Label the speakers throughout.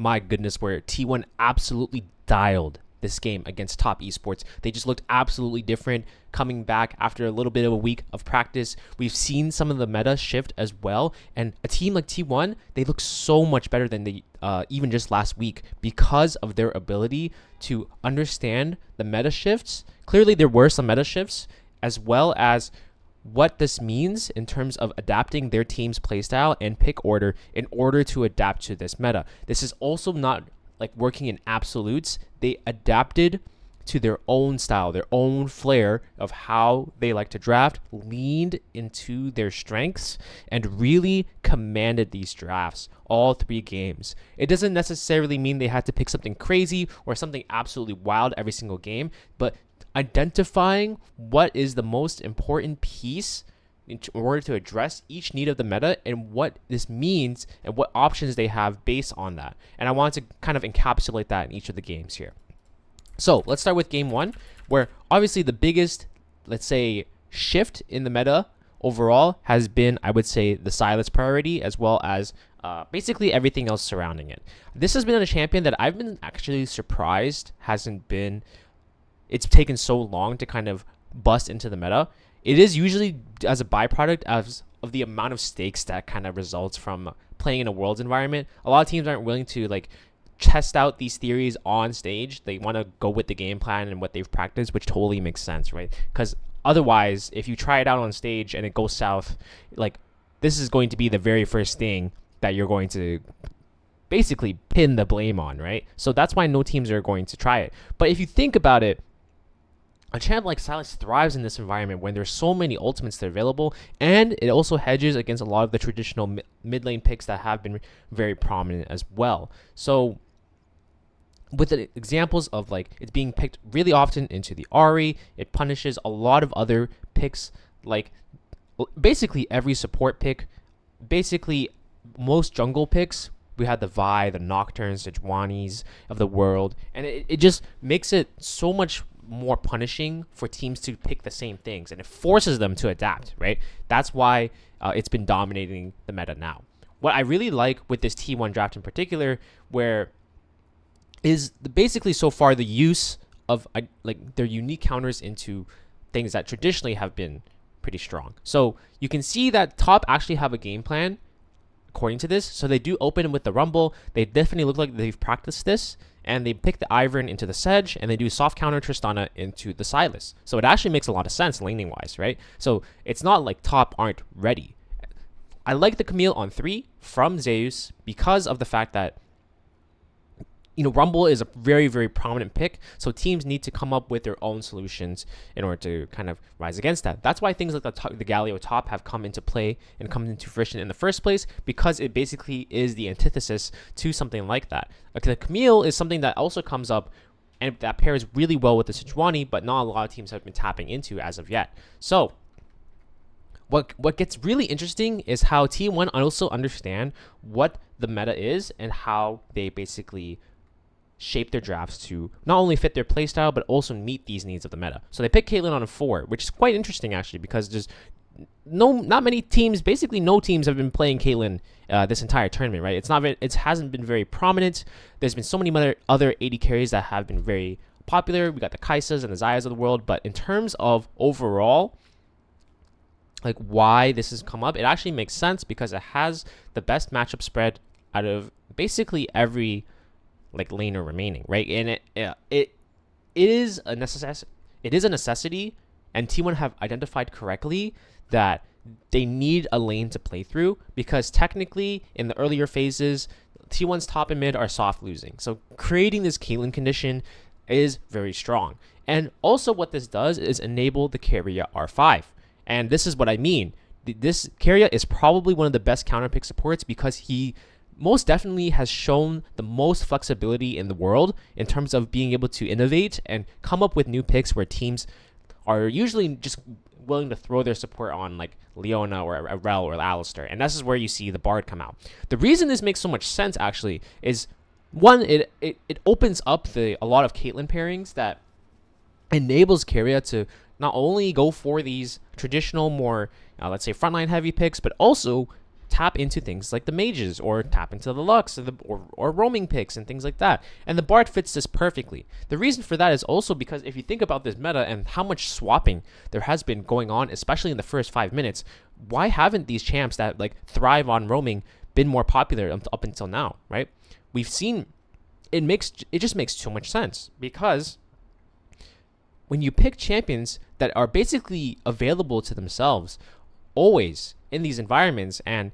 Speaker 1: my goodness, where T1 absolutely dialed this game against top esports. They just looked absolutely different coming back after a little bit of a week of practice. We've seen some of the meta shift as well, and a team like T1, they look so much better than they even just last week because of their ability to understand the meta shifts. Clearly there were some meta shifts, as well as what this means in terms of adapting their team's playstyle and pick order in order to adapt to this meta. This is also not like working in absolutes. They adapted to their own style, their own flair of how they like to draft, leaned into their strengths, and really commanded these drafts all 3 games. It doesn't necessarily mean they had to pick something crazy or something absolutely wild every single game, but identifying what is the most important piece in order to address each need of the meta and what this means and what options they have based on that. And I want to kind of encapsulate that in each of the games here. So let's start with game 1, where obviously the biggest, let's say, shift in the meta overall has been, I would say, the Sylas priority, as well as basically everything else surrounding it. This has been a champion that I've been actually surprised it's taken so long to kind of bust into the meta. It is usually as a byproduct of the amount of stakes that kind of results from playing in a Worlds environment. A lot of teams aren't willing to test out these theories on stage. They want to go with the game plan and what they've practiced, which totally makes sense, right? Because otherwise, if you try it out on stage and it goes south, this is going to be the very first thing that you're going to basically pin the blame on, right? So that's why no teams are going to try it. But if you think about it, a champ like Sylas thrives in this environment when there's so many ultimates that are available, and it also hedges against a lot of the traditional mid lane picks that have been very prominent as well. So with the examples of it's being picked really often into the Ahri, it punishes a lot of other picks, basically every support pick, basically most jungle picks. We had the Vi, the Nocturnes, the Juanis of the world, and it just makes it so much more punishing for teams to pick the same things, and it forces them to adapt, right? That's why it's been dominating the meta now. What I really like with this T1 draft in particular, where is basically so far the use of their unique counters into things that traditionally have been pretty strong. So you can see that top actually have a game plan according to this. So they do open with the Rumble. They definitely look like they've practiced this, and they pick the Ivern into the Sedge, and they do soft counter Tristana into the Sylas. So it actually makes a lot of sense laning wise, right? So it's not like top aren't ready. I like the Camille on 3 from Zeus because of the fact that Rumble is a very, very prominent pick, so teams need to come up with their own solutions in order to kind of rise against that. That's why things like the Galio top have come into play and come into fruition in the first place, because it basically is the antithesis to something like that. The Camille is something that also comes up, and that pairs really well with the Sejuani, but not a lot of teams have been tapping into as of yet. So what gets really interesting is how T1 also understand what the meta is and how they basically shape their drafts to not only fit their playstyle, but also meet these needs of the meta. So they pick Caitlyn on a 4, which is quite interesting actually, because there's not many teams, basically no teams have been playing Caitlyn this entire tournament, right? It hasn't been very prominent. There's been so many other AD carries that have been very popular. We got the Kaisas and the Xayahs of the world, but in terms of overall, why this has come up, it actually makes sense because it has the best matchup spread out of basically every laner remaining, right? And it is a necessity, and T1 have identified correctly that they need a lane to play through, because technically in the earlier phases, T1's top and mid are soft losing. So creating this Caitlyn condition is very strong. And also what this does is enable the Keria R5. And this is what I mean. This Keria is probably one of the best counterpick supports because he most definitely has shown the most flexibility in the world in terms of being able to innovate and come up with new picks where teams are usually just willing to throw their support on Leona or Rell or Alistar. And this is where you see the Bard come out. The reason this makes so much sense actually is, one, it opens up a lot of Caitlyn pairings that enables Keria to not only go for these traditional, more, let's say, frontline heavy picks, but also tap into things like the mages or tap into the Lux or roaming picks and things like that. And the Bard fits this perfectly. The reason for that is also because if you think about this meta and how much swapping there has been going on, especially in the first 5 minutes, why haven't these champs that like thrive on roaming been more popular up until now, right? We've seen it just makes too much sense because when you pick champions that are basically available to themselves always in these environments, and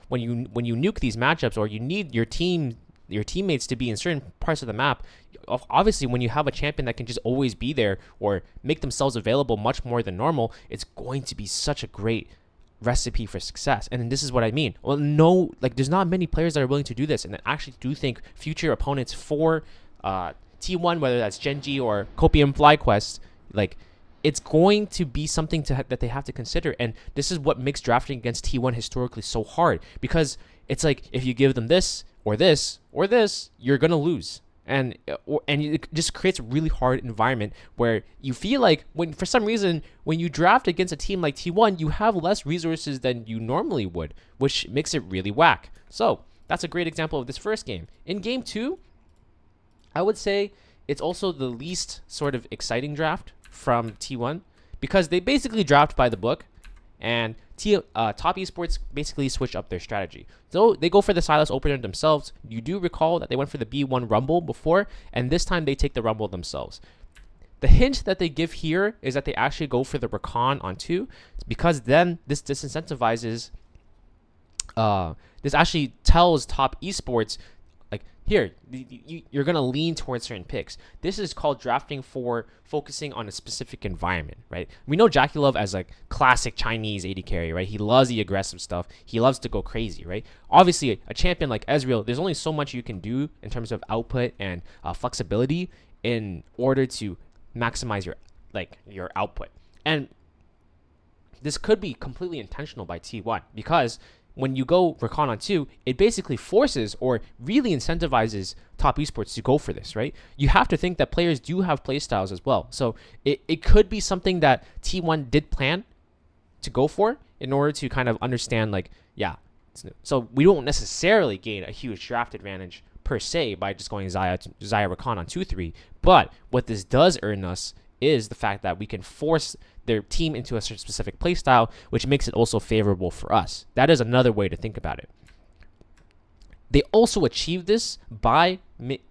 Speaker 1: when you nuke these matchups or you need your teammates to be in certain parts of the map, obviously when you have a champion that can just always be there or make themselves available much more than normal, it's going to be such a great recipe for success. And this is what I mean. Well, no, like there's not many players that are willing to do this, and I actually do think future opponents for T1, whether that's Gen.G or Copium FlyQuest, like it's going to be something that they have to consider. And this is what makes drafting against T1 historically so hard, because it's like if you give them this or this or this, you're gonna lose. And it just creates a really hard environment where you feel like for some reason when you draft against a team like T1, you have less resources than you normally would, which makes it really whack. So that's a great example of this first game. In game 2, I would say it's also the least sort of exciting draft from T1 because they basically draft by the book, and Top Esports basically switch up their strategy. So they go for the Sylas opener themselves. You do recall that they went for the B1 Rumble before, and this time they take the Rumble themselves. The hint that they give here is that they actually go for the Rakan on 2, because then this disincentivizes, this actually tells Top Esports, like, here, you're going to lean towards certain picks. This is called drafting for focusing on a specific environment, right? We know JackeyLove as like classic Chinese AD carry, right? He loves the aggressive stuff. He loves to go crazy, right? Obviously, a champion like Ezreal, there's only so much you can do in terms of output and flexibility in order to maximize your output. And this could be completely intentional by T1, because when you go Rakan on 2, it basically forces or really incentivizes Top Esports to go for this, right? You have to think that players do have playstyles as well. So it could be something that T1 did plan to go for in order to kind of understand, like, yeah, it's new. So we don't necessarily gain a huge draft advantage per se by just going Xayah Rakan on 2-3. But what this does earn us is the fact that we can force their team into a certain specific playstyle, which makes it also favorable for us. That is another way to think about it. They also achieve this by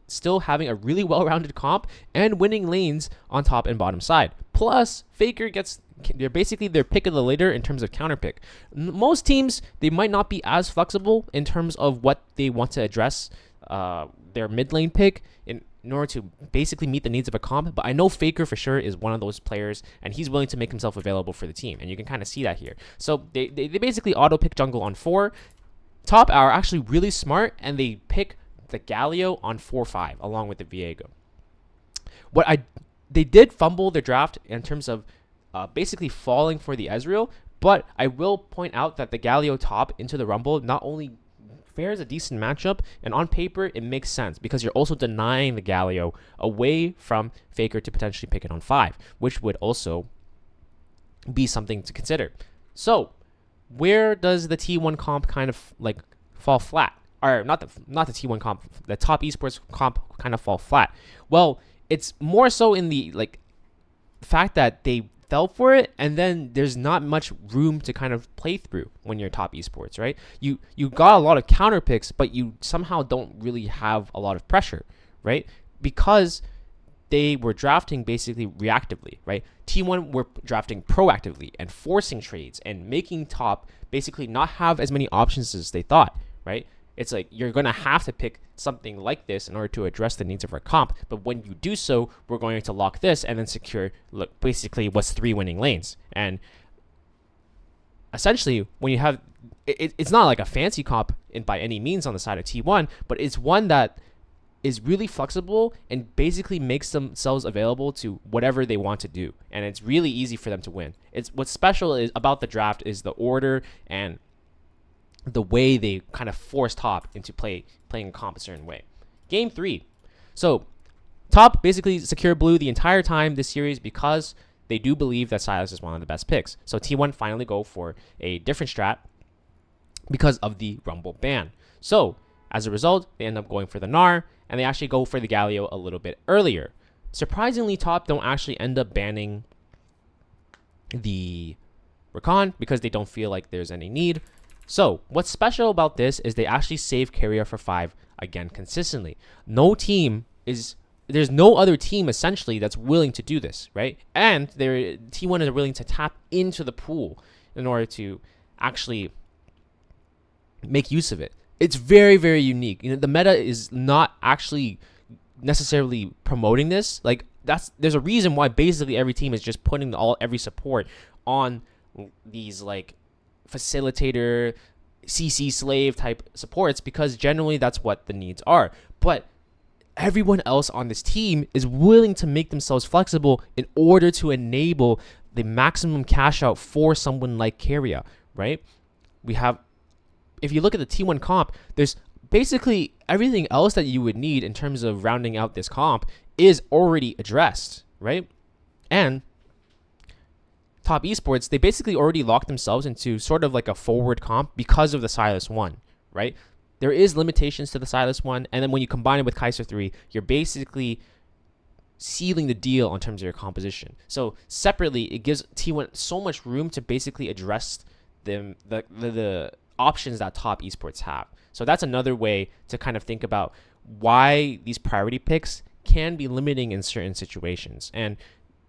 Speaker 1: still having a really well-rounded comp and winning lanes on top and bottom side. Plus, Faker they're basically their pick of the litter in terms of counterpick. Most teams, they might not be as flexible in terms of what they want to address their mid lane pick in order to basically meet the needs of a comp. But I know Faker for sure is one of those players, and he's willing to make himself available for the team. And you can kind of see that here. So they basically auto-pick jungle on 4. Top are actually really smart, and they pick the Galio on 4-5 along with the Viego. They did fumble their draft in terms of basically falling for the Ezreal, but I will point out that the Galio top into the Rumble not only fares a decent matchup, and on paper it makes sense because you're also denying the Galio away from Faker to potentially pick it on 5, which would also be something to consider. So where does the T1 comp kind of like fall flat? Or not the T1 comp, the Top Esports comp kind of fall flat. Well, it's more so in the like fact that they fell for it, and then there's not much room to kind of play through when you're Top Esports, right? You got a lot of counter picks, but you somehow don't really have a lot of pressure, right? Because they were drafting basically reactively, right? T1 were drafting proactively and forcing trades and making Top basically not have as many options as they thought, right? It's like you're going to have to pick something like this in order to address the needs of our comp. But when you do so, we're going to lock this and then secure basically what's 3 winning lanes. And essentially, when you have, it's not like a fancy comp by any means on the side of T1, but it's one that is really flexible and basically makes themselves available to whatever they want to do. And it's really easy for them to win. What's special is about the draft is the order and the way they kind of force Top into playing comp a certain way. Game 3. So Top basically secure blue the entire time this series because they do believe that Sylas is one of the best picks. So T1 finally go for a different strat. because of the Rumble ban. So as a result, they end up going for the Gnar, and they actually go for the Galio a little bit earlier. Surprisingly, Top don't actually end up banning the Rakan because they don't feel like there's any need. So what's special about this is they actually save Keria for 5 again consistently. There's no other team essentially that's willing to do this, right? And T1 is willing to tap into the pool in order to actually make use of it. It's very, very unique. The meta is not actually necessarily promoting this. Like there's a reason why basically every team is just putting every support on these like facilitator, CC slave type supports, because generally that's what the needs are. But everyone else on this team is willing to make themselves flexible in order to enable the maximum cash out for someone like Keria, right? If you look at the T1 comp, there's basically everything else that you would need in terms of rounding out this comp is already addressed, right? And Top Esports, they basically already locked themselves into sort of like a forward comp because of the Sylas 1, right? There is limitations to the Sylas 1, and then when you combine it with Kai'Sa 3, you're basically sealing the deal in terms of your composition. So separately, it gives T1 so much room to basically address the options that Top Esports have. So that's another way to kind of think about why these priority picks can be limiting in certain situations. And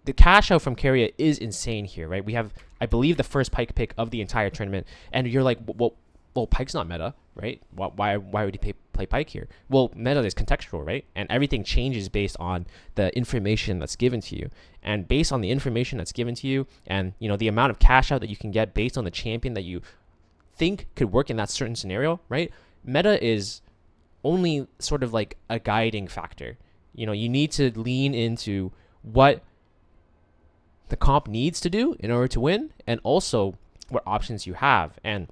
Speaker 1: the cash out from Keria is insane here, right? We have, I believe, the first Pyke pick of the entire tournament, and you're like, well, Pyke's not meta, right? Why would he play Pyke here? Well, meta is contextual, right? And everything changes based on the information that's given to you. And based on the information that's given to you, and the amount of cash out that you can get based on the champion that you think could work in that certain scenario, right? Meta is only sort of like a guiding factor. You need to lean into what the comp needs to do in order to win, and also what options you have and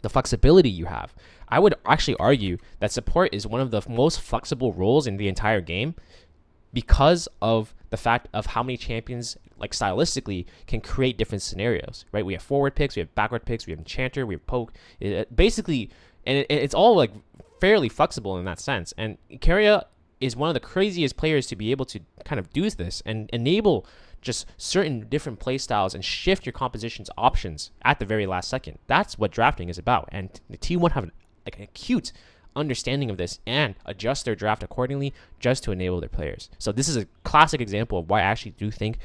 Speaker 1: the flexibility you have. I would actually argue that support is one of the most flexible roles in the entire game because of the fact of how many champions, like stylistically, can create different scenarios, right? We have forward picks, we have backward picks, we have enchanter, we have poke. It's all like fairly flexible in that sense. And Keria is one of the craziest players to be able to kind of do this and enable just certain different play styles and shift your composition's options at the very last second. That's what drafting is about. And the T1 have like an acute understanding of this and adjust their draft accordingly just to enable their players. So this is a classic example of why I actually do think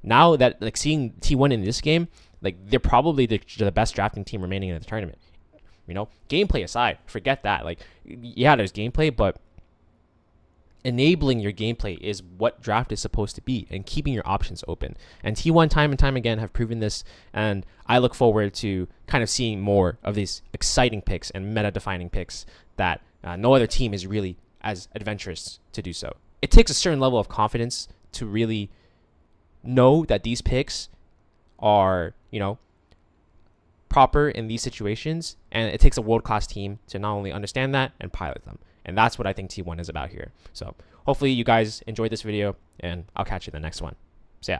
Speaker 1: now that like seeing T1 in this game, like they're probably the best drafting team remaining in the tournament. Gameplay aside, forget that. Like, yeah, there's gameplay, but enabling your gameplay is what draft is supposed to be, and keeping your options open. And T1 time and time again have proven this, and I look forward to kind of seeing more of these exciting picks and meta-defining picks that no other team is really as adventurous to do so. It takes a certain level of confidence to really know that these picks are, proper in these situations, and it takes a world-class team to not only understand that and pilot them. And that's what I think T1 is about here. So hopefully you guys enjoyed this video, and I'll catch you in the next one. So yeah.